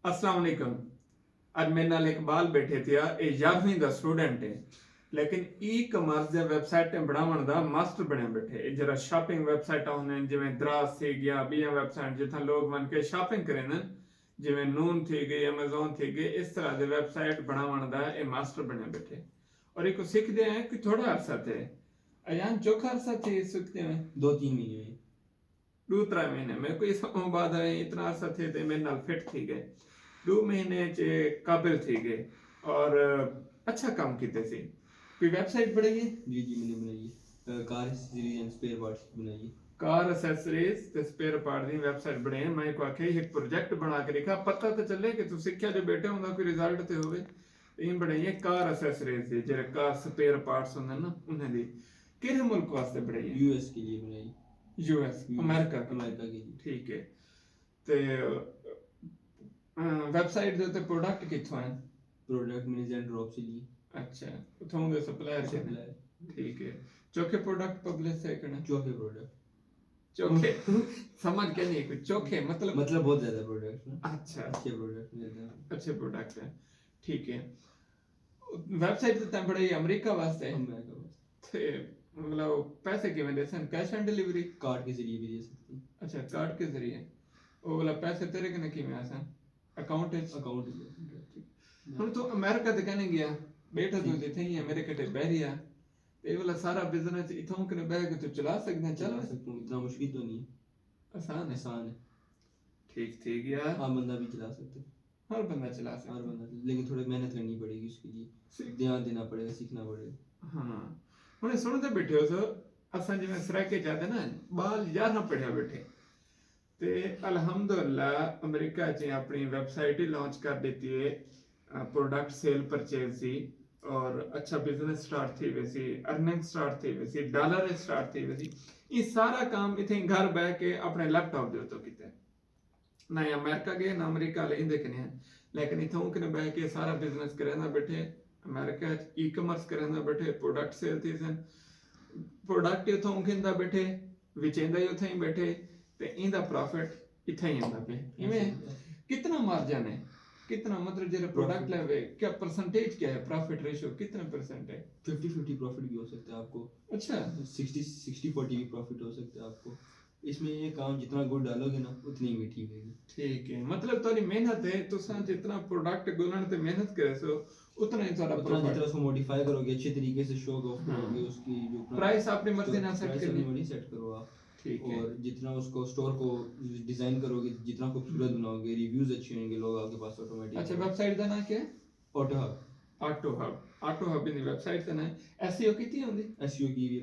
अस्सलाम वालेकुम। ਅੱਜ ਮੇਰੇ ਨਾਲ ਇਕਬਾਲ ਬੈਠੇ ਤੇ ਆ ਇਹ 11ਵੀਂ ਦਾ ਸਟੂਡੈਂਟ ਹੈ ਲੇਕਿਨ ਈ-ਕਮਰਸ ਦੇ ਵੈਬਸਾਈਟ ਤੇ ਬਣਾਉਣ ਦਾ ਮਾਸਟਰ ਬਣਿਆ ਬੈਠੇ ਇਹ ਜਿਹੜਾ ਸ਼ਾਪਿੰਗ ਵੈਬਸਾਈਟਾਂ ਹੁੰਦੀਆਂ ਜਿਵੇਂ ਦਰਾਸ ਸੀ ਗਿਆ ਬੀਆਂ ਵੈਬਸਾਈਟ ਜਿੱਥਾਂ ਲੋਕ ਬਣ ਕੇ ਸ਼ਾਪਿੰਗ ਕਰੇ ਨਾ ਜਿਵੇਂ ਨੂਨ ਥੀ ਗਈ Amazon थी गई इस तरह ਦੇ ਵੈਬਸਾਈਟ ਬਣਾਉਣ ਦਾ ਇਹ ਮਾਸਟਰ ਬਣਿਆ ਬੈਠੇ और एक सीखते हैं कि थोड़ा अरसा थे अयान चौखा अरसा थे सीखते हैं 2-3 महीने में 2-3 महीने में कोई समय बाद आए इतना अरसा थे तो मेरे नाल फिट थी गए 2 महीने च काबिल थी गए और अच्छा काम किते सी कोई वेबसाइट बनाई जी मैंने बनाई है car series and spare parts बनाई है कार एक्सेसरीज ते स्पेयर पार्ट दी वेबसाइट बनाई मैं को आखे एक प्रोजेक्ट बना के लिखा पता तो चले कि तू सीखिया जो बैठे होंदा कोई रिजल्ट ते होवे इन बनाई है कार एक्सेसरीज दी जेरे कार स्पेयर पार्ट्स होंदे ना उन्हें दी किस मुल्क वास्ते बनाई है यूएस के लिए बनाई यूएस अमेरिका के लिए ठीक है ते वेबसाइट ਦੇ ਉੱਤੇ ਪ੍ਰੋਡਕਟ ਕਿੱਥੋਂ ਆਏ प्रोडक्ट मैंने जेन ड्रॉप से लिए अच्छा उथों ਦੇ ਸਪਲਾਇਰ ਸੇ ठीक है चौके प्रोडक्ट पब्लिश है करना चौके प्रोडक्ट चौके समझ के नहीं कुछ चौके मतलब बहुत ज्यादा प्रोडक्ट अच्छा अच्छे प्रोडक्ट मिलते हैं अच्छे प्रोडक्ट है ठीक है वेबसाइट ਤੇ ਬੜੇ ਅਮਰੀਕਾ ਵਾਸਤੇ ਹੈ अमेरिका बस ਤੇ मतलब पैसे किਵੇਂ ਦੇ ਸਨ कैश ऑन डिलीवरी कार्ड के जरिए भी दे सकते हैं अच्छा कार्ड के जरिए ਉਹ वाला पैसे तेरे कने किਵੇਂ आसन अकाउंट है अकाउंट ਹੁਣ ਤੂੰ ਅਮਰੀਕਾ ਤੇ कहने गया ਬੈਠਾ ਤੂੰ ਜਿੱਥੇ ਹੀ ਮੇਰੇ ਕਿਤੇ ਬਹਿ ਰਿਹਾ ਤੇ ਇਹ ਵਾਲਾ ਸਾਰਾ ਬਿਜ਼ਨਸ ਇਥੋਂ ਕਿਨੇ ਬਹਿ ਕੇ ਤੂੰ ਚਲਾ ਸਕਦਾ चला ਚੱਲ सकता हूँ इतना मुश्किल तो नहीं है आसान है आसान है ठीक ठीक यार आम बंदा भी चला सकते हैं हर बंदा चला सकता हर बंदा लेकिन थोड़ी मेहनत करनी पड़ेगी उसके लिए ध्यान देना पड़ेगा सीखना पड़ेगा हाँ ਹੁਣ ਸੁਣਦੇ ਬੈਠੇ ਹੋ ਸੋ ਅਸਾਂ ਜਿਵੇਂ ਸਰਾਕੇ ਜਾਂਦੇ ਨਾ ਬਾਲ ਯਾਰ ਨਾ ਪੜਿਆ ਬੈਠੇ ਤੇ ਅਲਹਮਦੁਲਿਲਾ ਅਮਰੀਕਾ 'ਚ ਆਪਣੀ ਵੈਬਸਾਈਟ ਹੀ ਲਾਂਚ ਕਰ ਦਿੱਤੀ ਹੈ प्रोडक्ट सेल परचेज सी और अच्छा बिजनेस स्टार्ट थी वैसी अर्निंग स्टार्ट थी वैसी डॉलर स्टार्ट थी वैसी ये सारा काम इथे घर बैठ के अपने लैपटॉप दे तो किते ना अमेरिका गए ना अमेरिका ले देखने लेकिन इथों कने बैठ के सारा बिजनेस करना बैठे अमेरिका ई कॉमर्स करना बैठे प्रोडक्ट सेल थी सन प्रोडक्ट इथों किंदा बैठे विचेंदा ही उथे ही बैठे ते इंदा प्रॉफिट इथे ही आंदा पे इवें कितना मार्जिन है कितना मतलब जरा प्रोडक्ट लेवे क्या परसेंटेज क्या है प्रॉफिट रेशियो कितना परसेंट है 50-50 प्रॉफिट भी हो सकता है आपको अच्छा 60-40 भी प्रॉफिट हो सकता है आपको इसमें ये काम जितना गुड़ डालोगे ना उतनी मीठी होगी ठीक है मतलब तुम्हारी मेहनत है तो सा जितना प्रोडक्ट गुणन ते मेहनत करे सो उतना ही तुम्हारा उतना जितना उसको मॉडिफाई करोगे अच्छे तरीके से शो ऑफ करोगे उसकी जो प्राइस अपनी मर्जी ना सेट करनी सेट करो आप ठीक है और जितना उसको स्टोर को डिजाइन करोगे जितना खूबसूरत बनाओगे रिव्यूज अच्छे होंगे लोग आपके पास ऑटोमेटिक अच्छा वेबसाइट का नाम क्या है ऑटो हब इन वेबसाइट का नाम एसईओ कितनी होंदी एसईओ की भी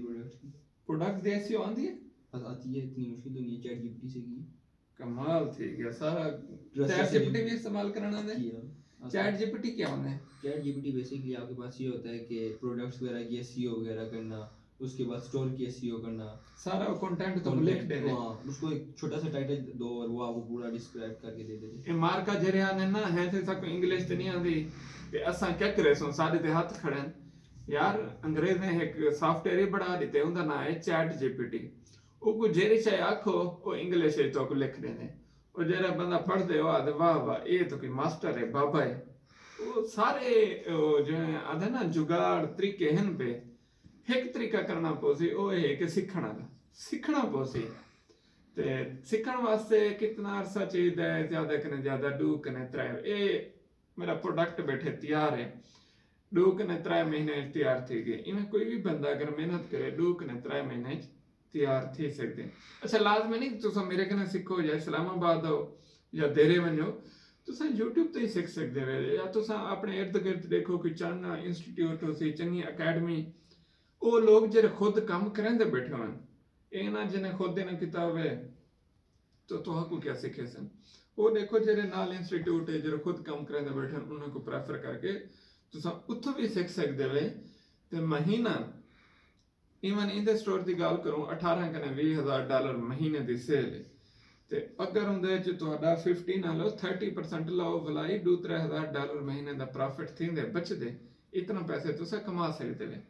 प्रोडक्ट दे एसईओ आंदी है आती है इतनी मुश्किल तो नहीं है चैट जीपीटी से की कमाल थी गया सारा चैट जीपीटी भी इस्तेमाल करना है चैट जीपीटी क्या होता है चैट जीपीटी बेसिकली आपके पास ये होता है कि प्रोडक्ट्स वगैरह की एसईओ वगैरह करना उसके बाद स्टोर की एसईओ करना सारा कंटेंट तो लिख देने हां उसको एक छोटा सा टाइटल दो और वो आपको पूरा डिस्क्राइब करके दे देते ये मार्का जरिया ने ना है ते तक इंग्लिश ते नहीं आंदी ते असा क्या करे सो साडे ते हाथ खड़े यार अंग्रेज ने एक सॉफ्टवेयर ही बना दिते उनका नाम है चैट जीपीटी वो को जेरी चाहे आखो वो इंग्लिश है तो को लिख देने और जरा बंदा पढ़ दे वाह वाह ये तो कोई मास्टर है बाबा है वो सारे जो आधे ना जुगाड़ तरीके हैं पे एक तरीका करना पोसी वो है कि सीखना पोसी ते सीखण वास्ते कितना अरसा चाहिए ज्यादा कने ज्यादा 2 कने 3 ये मेरा प्रोडक्ट बैठे तैयार है 2 कने 3 महीने तैयार थी गए इवें कोई भी बंदा अगर मेहनत करे 2 कने 3 महीने तैयार थी सकते अच्छा लाजमी नहीं तुसा मेरे कने सीखो या इस्लामाबाद हो या देरे वनो तुसा YouTube ते ही सीख सकते हो या तुसा अपने इर्द गिर्द देखो कि चन्ना इंस्टीट्यूट हो सी चंगी एकेडमी ਉਹ ਲੋਕ ਜਿਹੜੇ ਖੁਦ ਕੰਮ ਕਰਾਂਦੇ ਬੈਠੇ ਹੋਣ ਇਹ ਨਾ ਜਿਹਨੇ ਖੁਦ ਨੇ ਕੀਤਾ ਹੋਵੇ ਤਾਂ ਤੁਹਾਨੂੰ ਕੀ ਸਿੱਖੇ ਸਨ ਉਹ ਦੇਖੋ ਜਿਹੜੇ ਨਾਲ ਇੰਸਟੀਟਿਊਟ ਹੈ ਜਿਹੜੇ ਖੁਦ ਕੰਮ ਕਰਾਂਦੇ ਬੈਠੇ ਹਨ ਉਹਨਾਂ ਨੂੰ ਪ੍ਰੈਫਰ ਕਰਕੇ ਤੁਸੀਂ ਉੱਥੋਂ ਵੀ ਸਿੱਖ ਸਕਦੇ ਹੋ ਤੇ ਮਹੀਨਾ ਇਵਨ ਇਹਦੇ ਸਟੋਰ ਦੀ ਗੱਲ ਕਰੂੰ 18 ਕਨੇ $20,000 ਮਹੀਨੇ ਦੀ ਸੇਲ ਹੈ ਤੇ ਅਗਰ ਉਹਦੇ ਚ ਤੁਹਾਡਾ 15 ਨਾ ਲਓ 30% ਲਾਓ ਭਲਾਈ $2-3,000 ਮਹੀਨੇ ਦਾ ਪ੍ਰੋਫਿਟ ਥਿੰਦੇ ਬਚਦੇ ਇਤਨਾ ਪੈਸੇ ਤੁਸੀਂ ਕਮਾ ਸਕਦੇ ਹੋ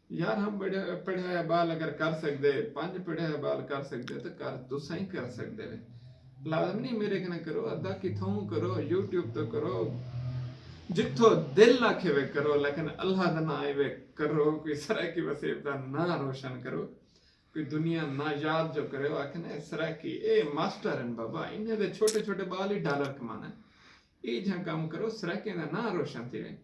यार हम बड़े पढ़े बाल अगर कर सकते 5 पढ़े बाल कर सकते तो कर तुसा ही कर सकते वे लाजम नहीं मेरे कने करो, अदा किथों करो, यूट्यूब तो करो, जिथो दिल आखे वे करो, लेकिन अल्लाह दा ना वे करो, कोई सराकी वसीब दा ना रोशन करो, कोई दुनिया ना याद जो करे आखने सराकी ए मास्टर हैं बाबा, इन्हें दे छोटे छोटे बाल ही डॉलर कमाना, ये जहाँ काम करो सराकी दा ना रोशन थी वे।